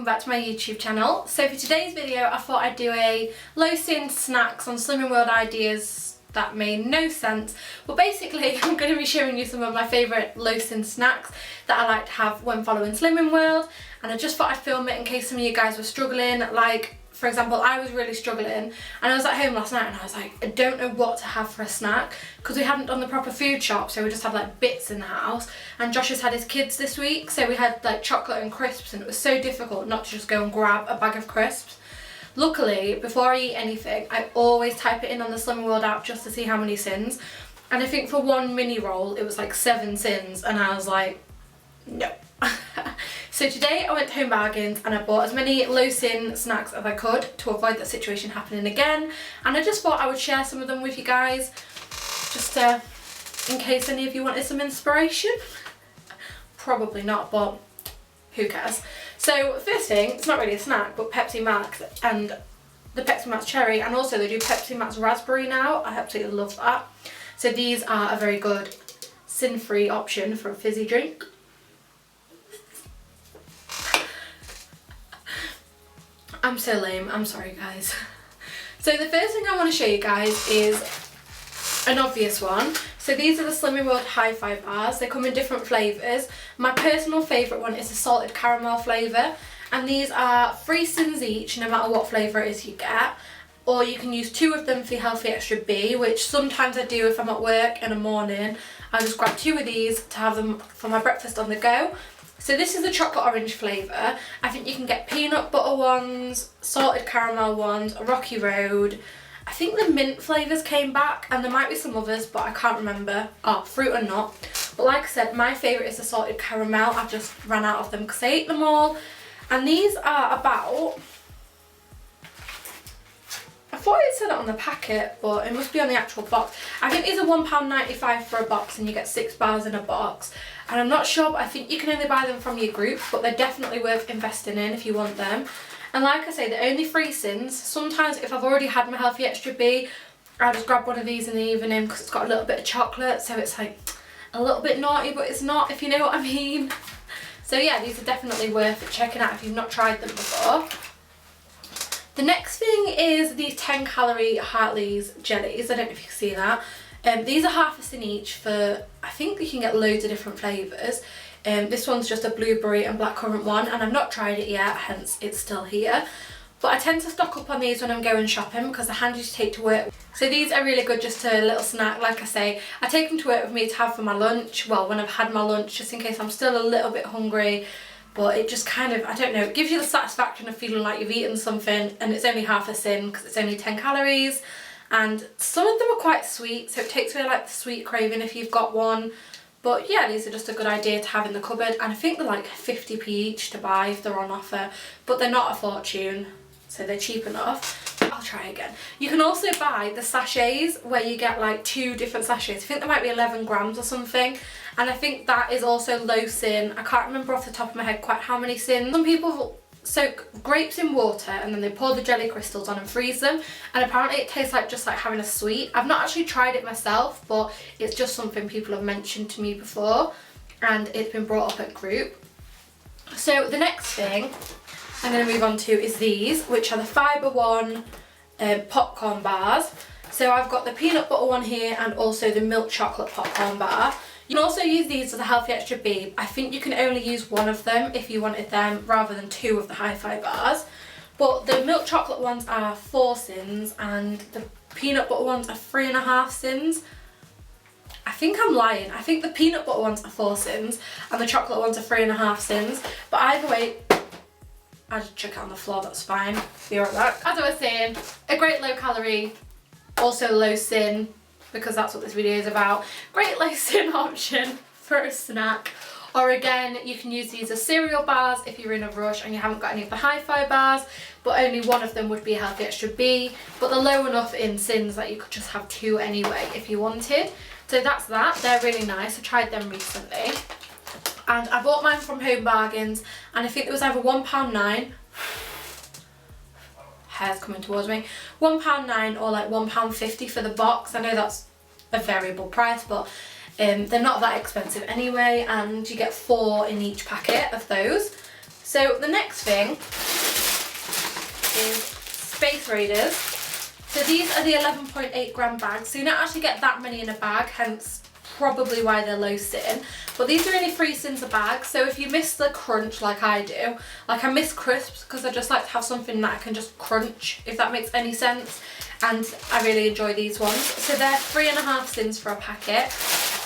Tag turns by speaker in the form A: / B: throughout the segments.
A: welcome back to my YouTube channel. So for today's video I thought I'd do a low-sin snacks on Slimming World ideas that made no sense, but basically I'm going to be showing you some of my favourite low-sin snacks that I like to have when following Slimming World, and I just thought I'd film it in case some of you guys were struggling. Like, for example, I was really struggling and I was at home last night and I was like, I don't know what to have for a snack because we hadn't done the proper food shop, so we just had like bits in the house, and Josh has had his kids this week, so we had like chocolate and crisps, and it was so difficult not to just go and grab a bag of crisps. Luckily, before I eat anything, I always type it in on the Slimming World app just to see how many sins, and I think for one mini roll it was like 7 sins, and I was like, no. So today I went to Home Bargains and I bought as many low sin snacks as I could to avoid that situation happening again, and I just thought I would share some of them with you guys, just in case any of you wanted some inspiration. Probably not, but who cares. So first thing, it's not really a snack, but Pepsi Max and the Pepsi Max Cherry, and also they do Pepsi Max Raspberry now. I absolutely love that. So these are a very good sin-free option for a fizzy drink. I'm so lame, I'm sorry guys. So the first thing I want to show you guys is an obvious one. So these are the Slimming World Hi-Fi bars. They come in different flavours. My personal favourite one is the salted caramel flavour, and these are 3 sins each no matter what flavour it is you get, or you can use 2 of them for your Healthy Extra B, which sometimes I do if I'm at work in the morning. I just grab 2 of these to have them for my breakfast on the go. So this is the chocolate orange flavour. I think you can get peanut butter ones, salted caramel ones, Rocky Road. I think the mint flavours came back, and there might be some others, but I can't remember. Oh, fruit and nut. But like I said, my favourite is the salted caramel. I've just ran out of them because I ate them all. And these are about, I thought it said it on the packet, but it must be on the actual box. I think these are £1.95 for a box, and you get 6 bars in a box. And I'm not sure, but I think you can only buy them from your group, but they're definitely worth investing in if you want them. And like I say, they're only 3 sins. Sometimes if I've already had my Healthy Extra B, I'll just grab one of these in the evening because it's got a little bit of chocolate, so it's like a little bit naughty, but it's not, if you know what I mean. So yeah, these are definitely worth checking out if you've not tried them before. The next thing is these 10 calorie Hartley's jellies. I don't know if you can see that. These are half a sin each for, I think you can get loads of different flavours. This one's just a blueberry and blackcurrant one, and I've not tried it yet, hence it's still here. But I tend to stock up on these when I'm going shopping because they're handy to take to work. So these are really good, just a little snack. Like I say, I take them to work with me to have for my lunch, well, when I've had my lunch, just in case I'm still a little bit hungry. But it just kind of, I don't know, it gives you the satisfaction of feeling like you've eaten something, and it's only half a sin because it's only 10 calories. And some of them are quite sweet, so it takes away like the sweet craving if you've got one. But yeah, these are just a good idea to have in the cupboard, and I think they're like 50p each to buy if they're on offer, but they're not a fortune, so they're cheap enough. I'll try again. You can also buy the sachets where you get like 2 different sachets. I think there might be 11 grams or something, and I think that is also low sin. I can't remember off the top of my head quite how many sins. Some people soak grapes in water and then they pour the jelly crystals on and freeze them, and apparently it tastes like just like having a sweet. I've not actually tried it myself, but it's just something people have mentioned to me before, and it's been brought up at group. So the next thing I'm going to move on to is these, which are the Fibre One popcorn bars. So I've got the peanut butter one here and also the milk chocolate popcorn bar. You can also use these as a Healthy Extra B. I think you can only use 1 of them if you wanted them rather than 2 of the Hi-Fi bars. But the milk chocolate ones are 4 sins and the peanut butter ones are 3.5 sins. I think I'm lying. I think the peanut butter ones are 4 sins and the chocolate ones are 3.5 sins. But either way, I'll just chuck it on the floor, that's fine. Be alright with that. As I was saying, a great low calorie, also low sin, because that's what this video is about. Great low sin option for a snack. Or again, you can use these as cereal bars if you're in a rush and you haven't got any of the Hi-Fi bars, but only 1 of them would be a Healthy Extra B, but they're low enough in sins that you could just have 2 anyway if you wanted. So that's that. They're really nice. I tried them recently. And I bought mine from Home Bargains, and I think it was either £1.9, hair's coming towards me, £1.9 or like £1.50 for the box. I know that's a variable price, but they're not that expensive anyway, and you get 4 in each packet of those. So the next thing is Space Raiders. So these are the 11.8 gram bags, so you don't actually get that many in a bag, hence probably why they're low sitting. But these are only 3 cents a bag, so if you miss the crunch like I do, like I miss crisps because I just like to have something that I can just crunch, if that makes any sense, and I really enjoy these ones. So they're 3.5 cents for a packet.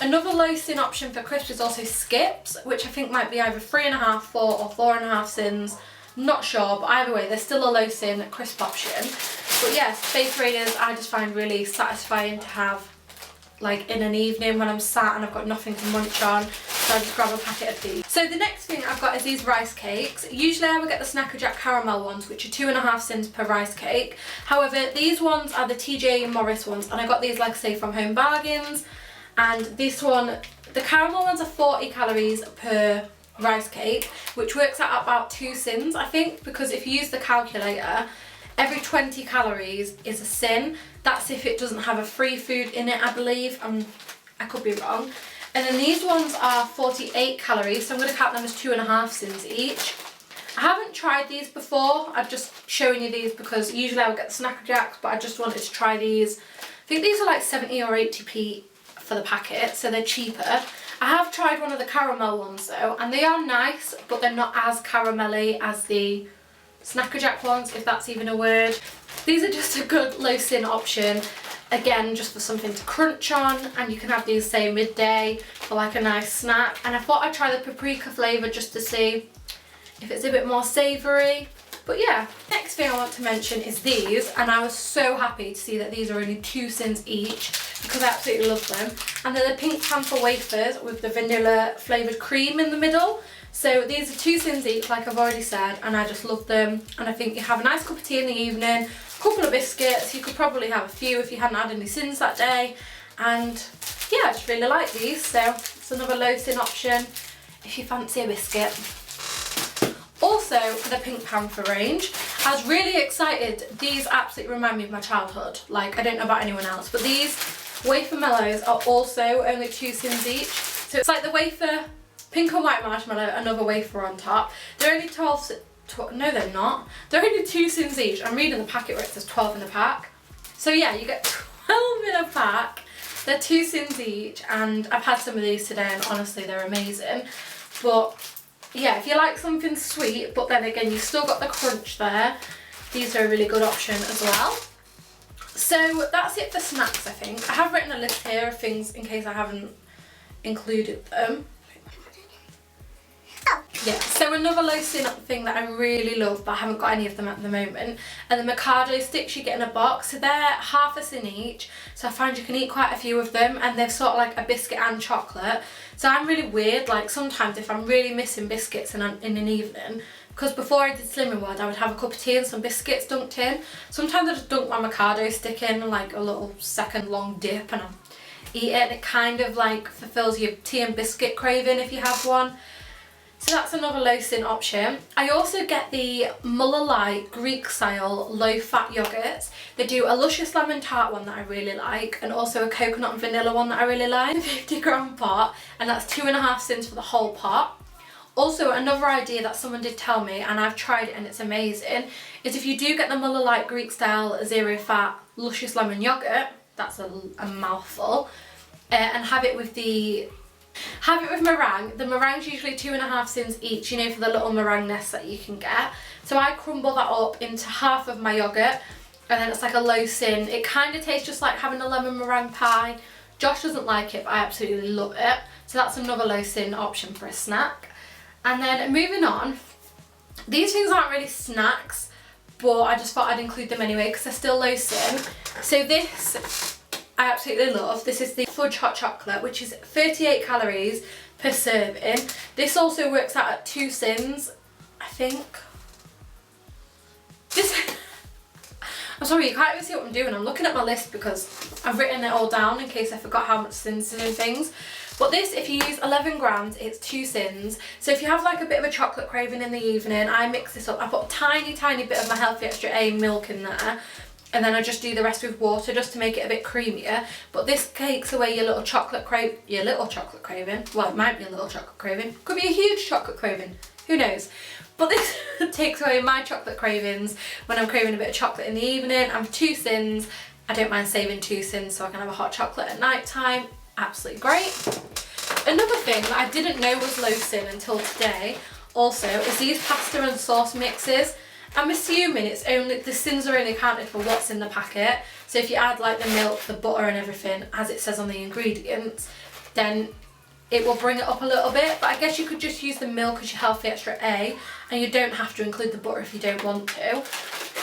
A: Another low sin option for crisps is also Skips, which I think might be either 3.5, 4 or 4.5 cents. Not sure, but either way, they're still a low sin crisp option. But yeah, Space Raiders I just find really satisfying to have like in an evening when I'm sat and I've got nothing to munch on, so I just grab a packet of these. So the next thing I've got is these rice cakes. Usually I would get the Snacker Jack caramel ones, which are 2.5 cents per rice cake. However, these ones are the TJ Morris ones, and I got these, like I say, from Home Bargains. And this one, the caramel ones are 40 calories per rice cake, which works out about 2 cents, I think, because if you use the calculator, every 20 calories is a sin. That's if it doesn't have a free food in it, I believe. I could be wrong. And then these ones are 48 calories, so I'm going to count them as 2.5 cents each. I haven't tried these before. I'm just showing you these because usually I would get the Snacker Jacks, but I just wanted to try these. I think these are like 70 or 80p for the packet, so they're cheaper. I have tried one of the caramel ones though, and they are nice, but they're not as caramelly as the Snacker Jack ones, if that's even a word. These are just a good low sin option, again just for something to crunch on, and you can have these say midday for like a nice snack. And I thought I'd try the paprika flavour just to see if it's a bit more savoury. But yeah, next thing I want to mention is these, and I was so happy to see that these are only 2 cents each because I absolutely love them. And they're the Pink Panther wafers with the vanilla flavoured cream in the middle. So these are 2 cents each, like I've already said, and I just love them. And I think you have a nice cup of tea in the evening, a couple of biscuits, you could probably have a few if you hadn't had any sins that day. And yeah, I just really like these, so it's another low sin option if you fancy a biscuit. Also, for the Pink Panther range, I was really excited. These absolutely remind me of my childhood. Like, I don't know about anyone else, but these wafer mellows are also only 2 cents each. So it's like the wafer, pink and white marshmallow, another wafer on top. They're only no they're not. They're only 2 cents each. I'm reading the packet where it says 12 in a pack. So yeah, you get 12 in a pack. They're 2 cents each, and I've had some of these today and honestly they're amazing. But yeah, if you like something sweet, but then again, you've still got the crunch there, these are a really good option as well. So that's it for snacks, I think. I have written a list here of things in case I haven't included them. Yeah, so another low sin thing that I really love, but I haven't got any of them at the moment, are the Mikado sticks you get in a box. So they're 1/2 cent each, so I find you can eat quite a few of them, and they're sort of like a biscuit and chocolate. So I'm really weird, like sometimes if I'm really missing biscuits in an evening, because before I did Slimming World I would have a cup of tea and some biscuits dunked in. Sometimes I just dunk my Mikado stick in, like a little second long dip, and I eat it, and it kind of like fulfills your tea and biscuit craving if you have one. So that's another low sin option. I also get the Muller Lite Greek style low fat yogurts. They do a luscious lemon tart one that I really like, and also a coconut and vanilla one that I really like. 50 gram pot, and that's 2.5 cents for the whole pot. Also, another idea that someone did tell me, and I've tried it and it's amazing, is if you do get the Muller Lite Greek style zero fat luscious lemon yogurt, that's a mouthful, and have it with meringue. The meringue's usually 2.5 cents each, you know, for the little meringue nest that you can get. So I crumble that up into half of my yogurt, and then it's like a low sin. It kind of tastes just like having a lemon meringue pie. Josh doesn't like it, but I absolutely love it. So that's another low sin option for a snack. And then moving on, these things aren't really snacks, but I just thought I'd include them anyway because they're still low sin. So this I absolutely love. This is the fudge hot chocolate, which is 38 calories per serving. This also works out at 2 cents, I think. I'm sorry, you can't even see what I'm doing. I'm looking at my list because I've written it all down in case I forgot how much cents in things. But this, if you use 11 grams, it's 2 cents. So if you have like a bit of a chocolate craving in the evening, I mix this up. I put a tiny bit of my Healthy Extra A milk in there, and then I just do the rest with water just to make it a bit creamier. But this takes away your little chocolate craving. Well, it might be a little chocolate craving. Could be a huge chocolate craving. Who knows? But this takes away my chocolate cravings when I'm craving a bit of chocolate in the evening. I'm 2 sins. I don't mind saving 2 sins so I can have a hot chocolate at night time. Absolutely great. Another thing that I didn't know was low sin until today also is these pasta and sauce mixes. I'm assuming it's only, the sins are only counted for what's in the packet. So if you add like the milk, the butter and everything as it says on the ingredients, then it will bring it up a little bit. But I guess you could just use the milk as your healthy extra A, and you don't have to include the butter if you don't want to.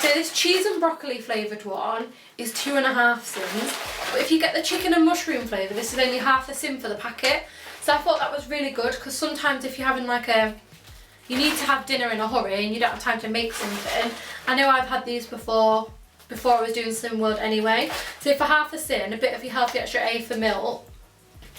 A: So this cheese and broccoli flavoured one is 2.5 sins. But if you get the chicken and mushroom flavour, this is only half a sin for the packet. So I thought that was really good, because sometimes if you're having like you need to have dinner in a hurry and you don't have time to make something. I know I've had these before I was doing Slim World anyway. So for half a sin, a bit of your healthy extra A for milk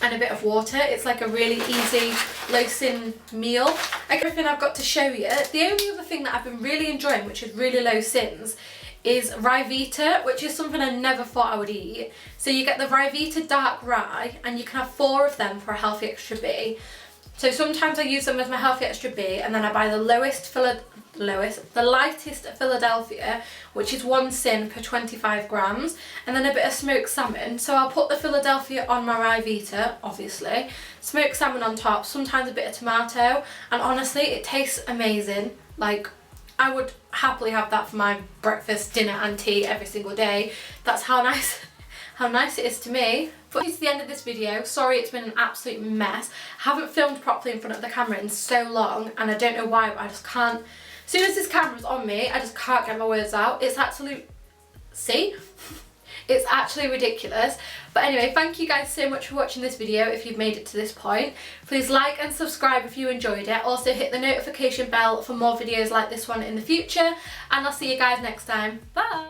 A: and a bit of water, it's like a really easy low sin meal. Everything I've got to show you. The only other thing that I've been really enjoying, which is really low sins, is Ryvita, which is something I never thought I would eat. So you get the Ryvita dark rye and you can have 4 of them for a healthy extra B. So sometimes I use them as my healthy extra B, and then I buy the lightest Philadelphia, which is 1 sin per 25 grams, and then a bit of smoked salmon. So I'll put the Philadelphia on my Ryvita, obviously, smoked salmon on top, sometimes a bit of tomato, and honestly it tastes amazing. Like, I would happily have that for my breakfast, dinner and tea every single day. That's how nice it is to me. But it's the end of this video. Sorry it's been an absolute mess. I haven't filmed properly in front of the camera in so long, and I don't know why, but I just can't. As soon as this camera's on me, I just can't get my words out. It's absolute, see? It's actually ridiculous. But anyway, thank you guys so much for watching this video if you've made it to this point. Please like and subscribe if you enjoyed it. Also hit the notification bell for more videos like this one in the future. And I'll see you guys next time. Bye!